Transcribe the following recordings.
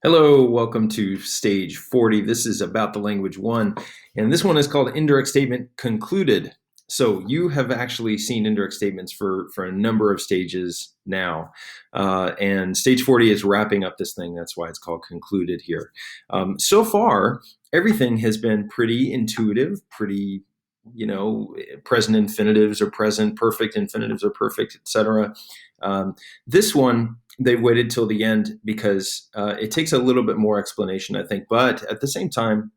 Hello, welcome to stage 40. This is about the language one, and this one is called indirect statement concluded. So you have actually seen indirect statements for a number of stages now, and stage 40 is wrapping up this thing. That's why it's called concluded here. So far, everything has been pretty intuitive, pretty present infinitives are present, perfect infinitives are perfect, etc. This one, they waited till the end because it takes a little bit more explanation, I think. But at the same time,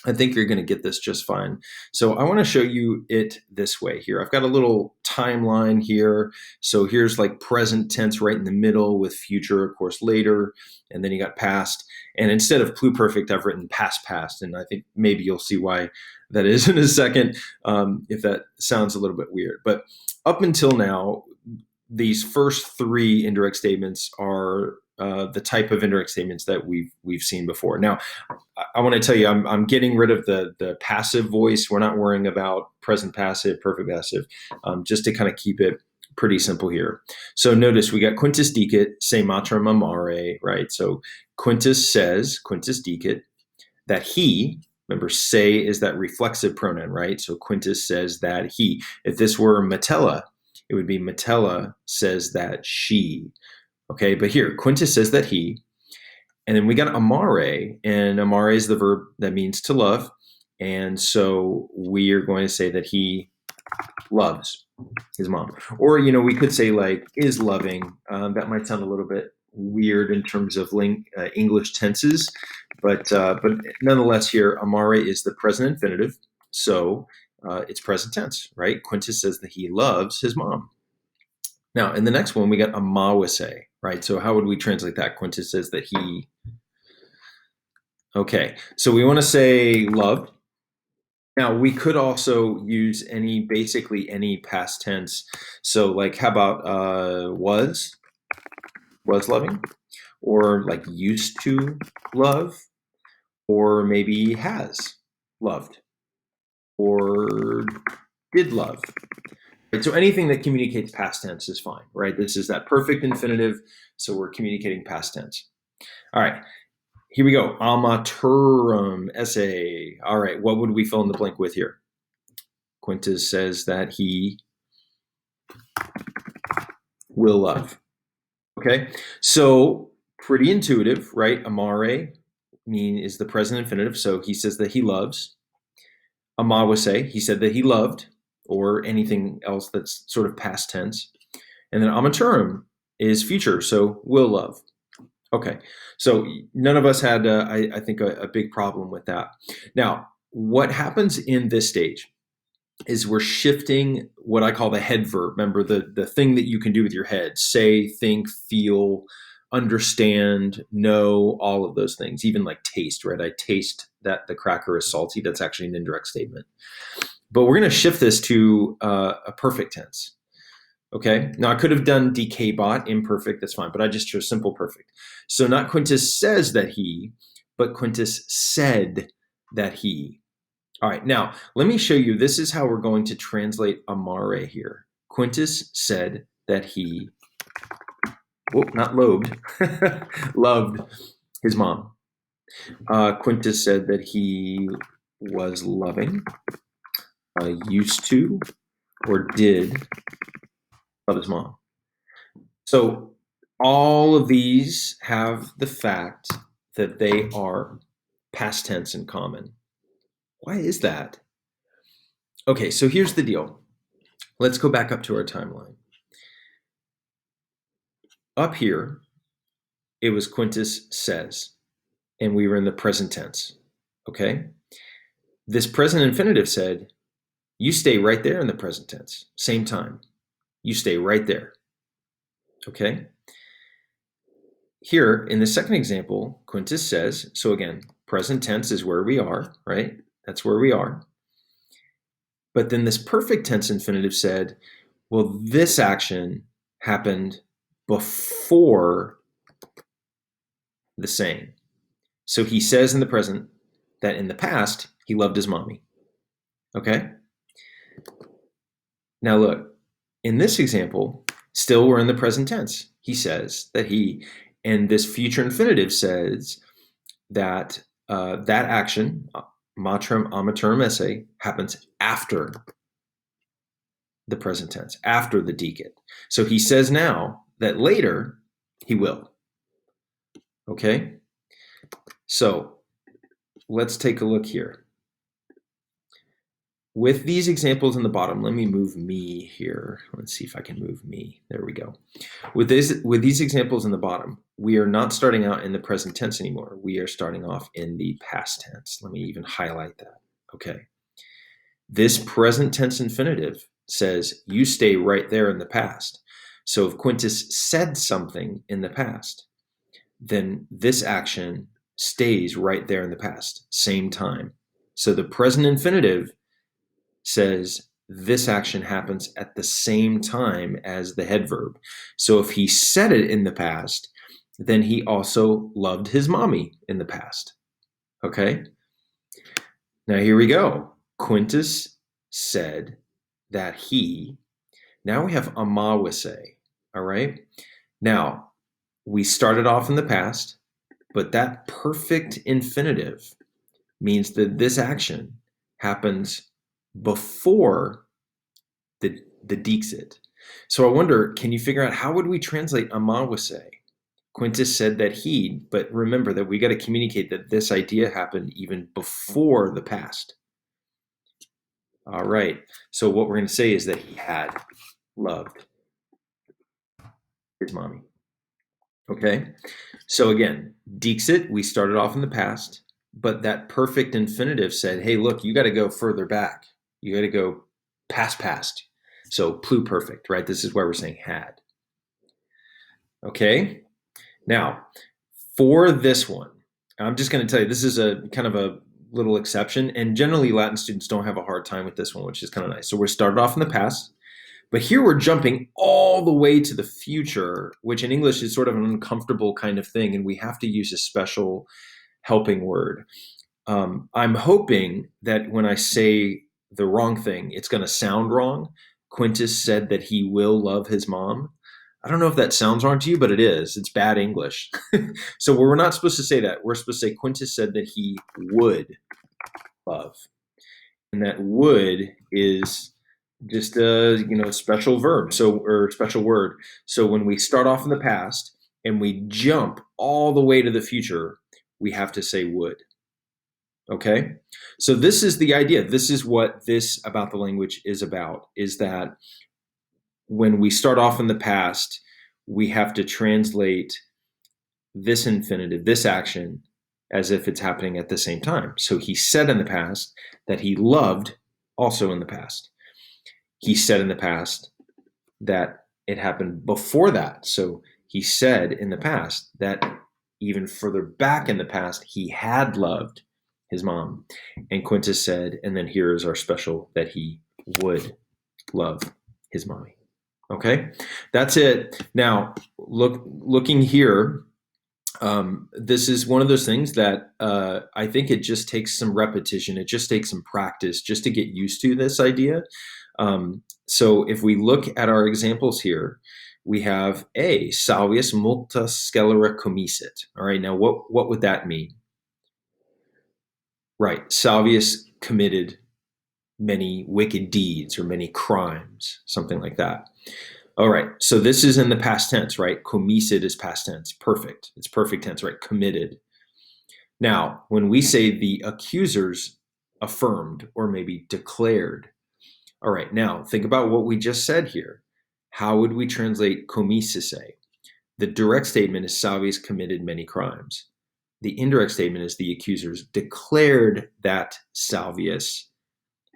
I think you're going to get this just fine. So I want to show you it this way here. I've got a little timeline here. So here's like present tense right in the middle with future, of course, later. And then you got past. And instead of pluperfect, I've written past. And I think maybe you'll see why that is in a second, if that sounds a little bit weird. But up until now, these first three indirect statements are the type of indirect statements that we've seen before. Now, I want to tell you, I'm getting rid of the passive voice. We're not worrying about present passive, perfect passive, just to kind of keep it pretty simple here. So notice we got Quintus dicit, se matrem amare, right? So Quintus dicit, that he, remember, se is that reflexive pronoun, right? So Quintus says that he. If this were Metella, it would be Metella says that she. Okay, but here, Quintus says that he. And then we got amare, and amare is the verb that means to love. And so we are going to say that he loves his mom. Or, we could say like is loving. That might sound a little bit weird in terms of English tenses. But nonetheless here, amare is the present infinitive. So it's present tense, right? Quintus says that he loves his mom. Now, in the next one, we got amawase, right? So how would we translate that? Quintus says that he. Okay, so we want to say loved. Now, we could also use basically any past tense. So like, how about was loving? Or like used to love? Or maybe has loved? Or did love? Right, so anything that communicates past tense is fine, right? This is that perfect infinitive, so we're communicating past tense. All right, here we go. Amaturum esse. All right, what would we fill in the blank with here? Quintus says that he will love. Okay, so pretty intuitive, right? Amare is the present infinitive, so he says that he loves. Amawase, he said that he loved, or anything else that's sort of past tense. And then amaturum is future, so will love. Okay, so none of us had, I think, a big problem with that. Now, what happens in this stage is we're shifting what I call the head verb. Remember, the thing that you can do with your head: say, think, feel, understand, know, all of those things, even like taste, right? I taste that the cracker is salty. That's actually an indirect statement. But we're going to shift this to a perfect tense. Okay, now I could have done DK bot, imperfect, that's fine, but I just chose simple perfect. So not Quintus says that he, but Quintus said that he. All right, now let me show you, this is how we're going to translate amare here. Quintus said that he, not lobed, loved his mom. Quintus said that he was loving, used to, or did love his mom. So all of these have the fact that they are past tense in common. Why is that? Okay, so here's the deal. Let's go back up to our timeline. Up here, it was Quintus says, and we were in the present tense, okay? This present infinitive said, you stay right there in the present tense, same time. You stay right there, okay? Here, in the second example, Quintus says, so again, present tense is where we are, right? That's where we are. But then this perfect tense infinitive said, well, this action happened before the saying. So he says in the present that in the past, he loved his mommy. Okay? Now look, in this example, still we're in the present tense. He says that he, And this future infinitive says that that action, materem amaterum esse, happens after the present tense, after the dicit. So he says now that later he will. Okay? So let's take a look here. With these examples in the bottom, let me move me here. Let's see if I can move me. There we go. With these examples in the bottom, we are not starting out in the present tense anymore. We are starting off in the past tense. Let me even highlight that. Okay. This present tense infinitive says you stay right there in the past. So if Quintus said something in the past, then this action stays right there in the past, same time. So the present infinitive says this action happens at the same time as the head verb. So if he said it in the past, then he also loved his mommy in the past. Okay? Now here we go. Quintus said that he, now we have amawase, all right? Now, we started off in the past, but that perfect infinitive means that this action happens before the dixit. So I wonder, can you figure out how would we translate amawase? Quintus said that he, but remember that we got to communicate that this idea happened even before the past. All right. So what we're going to say is that he had loved his mommy. Okay. So again, dixit, we started off in the past, but that perfect infinitive said, hey, look, you got to go further back. You got to go past. So pluperfect, right? This is why we're saying had. Okay. Now, for this one, I'm just going to tell you, this is a kind of a little exception. And generally, Latin students don't have a hard time with this one, which is kind of nice. So we're started off in the past. But here we're jumping all the way to the future, which in English is sort of an uncomfortable kind of thing, and we have to use a special helping word. I'm hoping that when I say the wrong thing, it's going to sound wrong. Quintus said that he will love his mom. I don't know if that sounds wrong to you, but it is. It's bad English. So we're not supposed to say that. We're supposed to say Quintus said that he would love. And that would is just a special verb, or special word. So when we start off in the past and we jump all the way to the future, we have to say would. Okay? So this is the idea. This is what this about the language is about, is that when we start off in the past, we have to translate this infinitive, this action, as if it's happening at the same time. So he said in the past that he loved also in the past. He said in the past that it happened before that. So he said in the past that even further back in the past, he had loved his mom. And Quintus said, and then here is our special, that he would love his mommy. Okay, that's it. Now, looking here, this is one of those things that I think it just takes some repetition. It just takes some practice just to get used to this idea. So if we look at our examples here, we have A, Salvius multa scelera commissit. All right, now what would that mean? Right, Salvius committed many wicked deeds or many crimes, something like that. All right, so this is in the past tense, right? Commissit is past tense, perfect. It's perfect tense, right? Committed. Now, when we say the accusers affirmed or maybe declared, all right, now think about what we just said here. How would we translate comississe? The direct statement is Salvius committed many crimes. The indirect statement is the accusers declared that Salvius.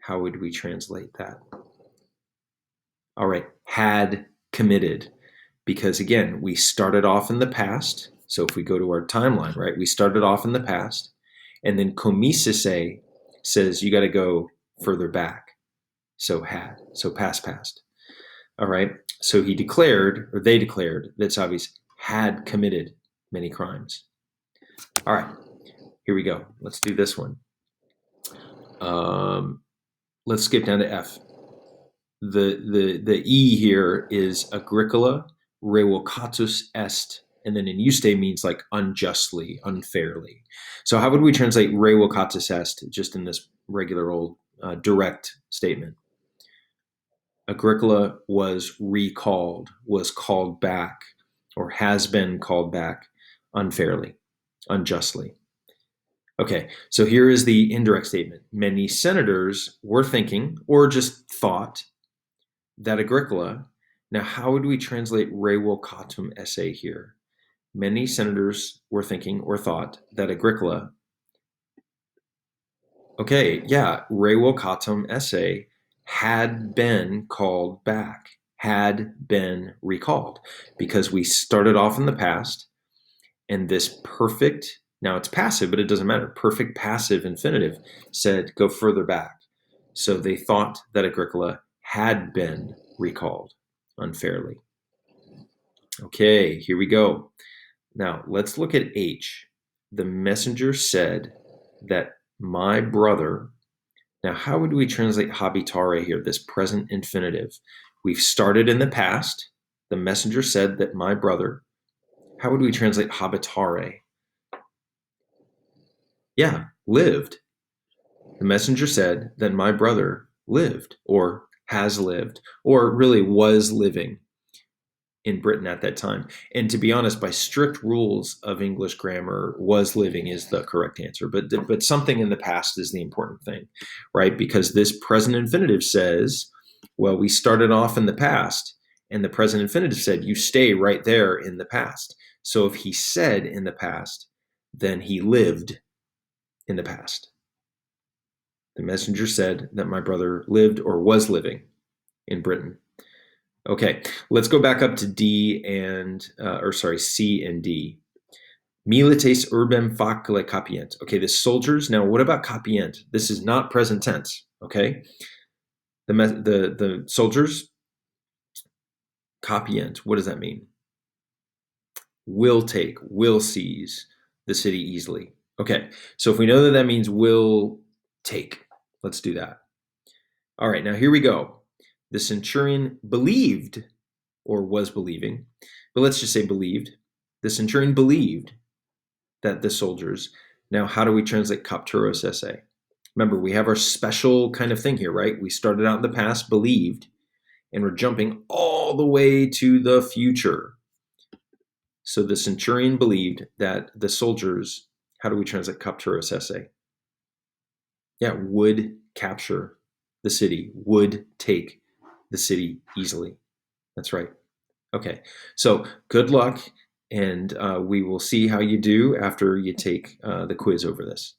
How would we translate that? All right, had committed. Because again, we started off in the past. So if we go to our timeline, right, we started off in the past. And then comississe says you got to go further back. So had, so past. All right, so he declared, or they declared, that Salvius had committed many crimes. All right, here we go. Let's do this one. Let's skip down to F. The E here is Agricola revocatus est And then in euste means like unjustly, unfairly. So how would we translate re vocatus est just in this regular old direct statement? Agricola was recalled, was called back, or has been called back unfairly, unjustly. Okay, so here is the indirect statement. Many senators were thinking, or just thought, that Agricola. Now, how would we translate re vocatum esse here? Many senators were thinking or thought that Agricola. Okay, yeah, re vocatum esse had been called back, had been recalled, because we started off in the past, and this perfect, now it's passive, but it doesn't matter, perfect passive infinitive said go further back. So they thought that Agricola had been recalled unfairly. Okay, here we go. Now let's look at H. The messenger said that my brother. Now, how would we translate habitare here, this present infinitive? We've started in the past. The messenger said that my brother. How would we translate habitare? Yeah, lived. The messenger said that my brother lived, or has lived, or really was living in Britain at that time. And to be honest, by strict rules of English grammar, was living is the correct answer. But something in the past is the important thing, right? Because this present infinitive says, well, we started off in the past, and the present infinitive said, you stay right there in the past. So if he said in the past, then he lived in the past. The messenger said that my brother lived or was living in Britain. Okay, let's go back up to D and, C and D. Milites urbem facile capient. Okay, the soldiers. Now, what about capient? This is not present tense. Okay, the soldiers capient. What does that mean? Will take, will seize the city easily. Okay, so if we know that that means will take, let's do that. All right, now here we go. The centurion believed, or was believing, but let's just say believed. The centurion believed that the soldiers. Now, how do we translate capturos esse? Remember, we have our special kind of thing here, right? We started out in the past, believed, and we're jumping all the way to the future. So the centurion believed that the soldiers, how do we translate capturos esse? Yeah, would capture the city, would take the city easily. That's right. Okay, so good luck, and we will see how you do after you take the quiz over this.